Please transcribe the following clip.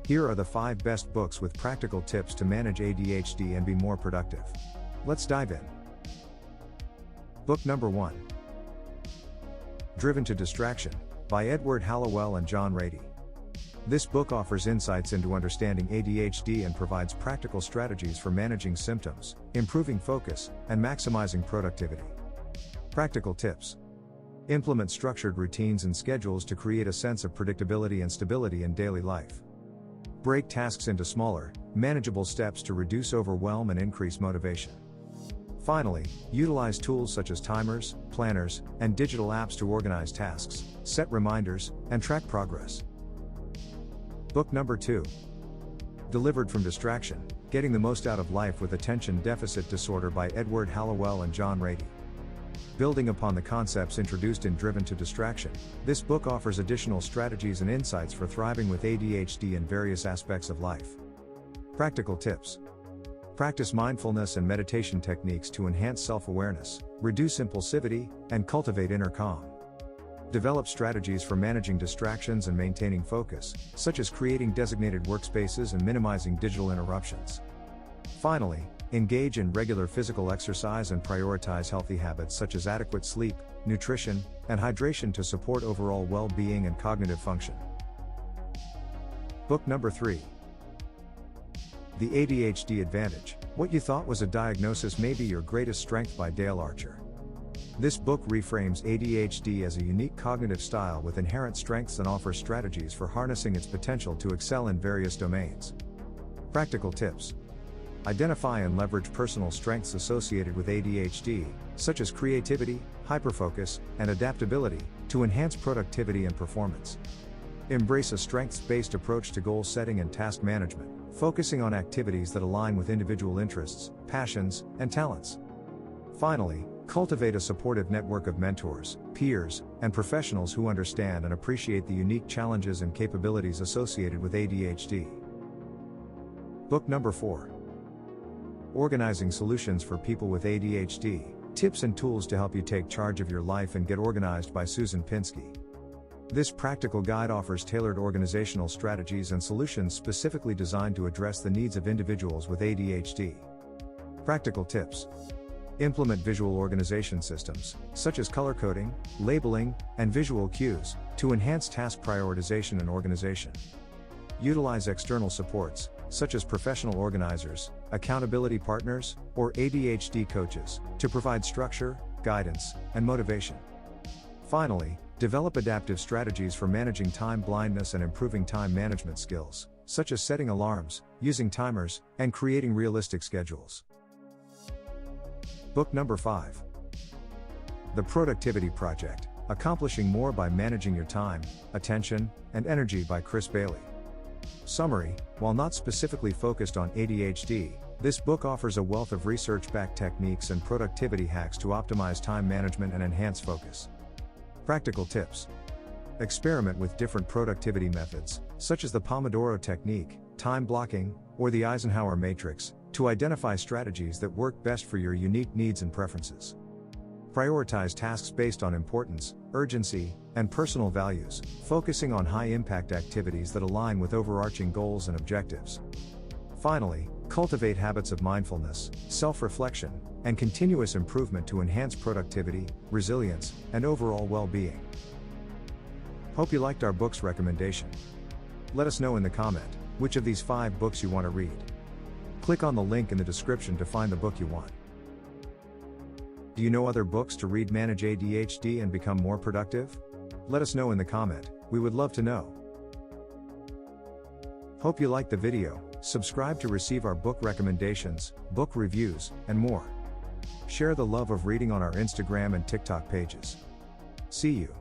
Here are the 5 best books with practical tips to manage ADHD and be more productive. Let's dive in. Book number 1. Driven to Distraction, by Hallowell and John Ratey. This book offers insights into understanding ADHD and provides practical strategies for managing symptoms, improving focus, and maximizing productivity. Practical tips. Implement structured routines and schedules to create a sense of predictability and stability in daily life. Break tasks into smaller, manageable steps to reduce overwhelm and increase motivation. Finally, utilize tools such as timers, planners, and digital apps to organize tasks, set reminders, and track progress. Book number 2. Delivered from Distraction, Getting the Most Out of Life with Attention Deficit Disorder by Hallowell and John Ratey. Building upon the concepts introduced in Driven to Distraction, this book offers additional strategies and insights for thriving with ADHD in various aspects of life. Practical tips. Practice mindfulness and meditation techniques to enhance self-awareness, reduce impulsivity, and cultivate inner calm. Develop strategies for managing distractions and maintaining focus, such as creating designated workspaces and minimizing digital interruptions. Finally, engage in regular physical exercise and prioritize healthy habits such as adequate sleep, nutrition, and hydration to support overall well-being and cognitive function. Book number 3. The ADHD Advantage, What You Thought Was a Diagnosis May Be Your Greatest Strength by Dale Archer. This book reframes ADHD as a unique cognitive style with inherent strengths and offers strategies for harnessing its potential to excel in various domains. Practical tips. Identify and leverage personal strengths associated with ADHD, such as creativity, hyperfocus, and adaptability, to enhance productivity and performance. Embrace a strengths-based approach to goal setting and task management, focusing on activities that align with individual interests, passions, and talents. Finally, cultivate a supportive network of mentors, peers, and professionals who understand and appreciate the unique challenges and capabilities associated with ADHD. Book number 4. Organizing Solutions for People with ADHD, Tips and Tools to Help You Take Charge of Your Life and Get Organized by Susan Pinsky. This practical guide offers tailored organizational strategies and solutions specifically designed to address the needs of individuals with ADHD. Practical tips. Implement visual organization systems, such as color coding, labeling, and visual cues, to enhance task prioritization and organization. Utilize external supports, such as professional organizers, accountability partners, or ADHD coaches, to provide structure, guidance, and motivation. Finally, develop adaptive strategies for managing time blindness and improving time management skills, such as setting alarms, using timers, and creating realistic schedules. Book number 5. The Productivity Project, Accomplishing More by Managing Your Time, Attention, and Energy by Chris Bailey. Summary: while not specifically focused on ADHD, this book offers a wealth of research-backed techniques and productivity hacks to optimize time management and enhance focus. Practical tips. Experiment with different productivity methods, such as the Pomodoro technique, time blocking, or the Eisenhower matrix, to identify strategies that work best for your unique needs and preferences. Prioritize tasks based on importance, urgency, and personal values, focusing on high-impact activities that align with overarching goals and objectives. Finally, cultivate habits of mindfulness, self-reflection, and continuous improvement to enhance productivity, resilience, and overall well-being. Hope you liked our book's recommendation. Let us know in the comment which of these 5 books you want to read. Click on the link in the description to find the book you want. Do you know other books to read manage ADHD and become more productive? Let us know in the comment, we would love to know. Hope you liked the video, subscribe to receive our book recommendations, book reviews, and more. Share the love of reading on our Instagram and TikTok pages. See you.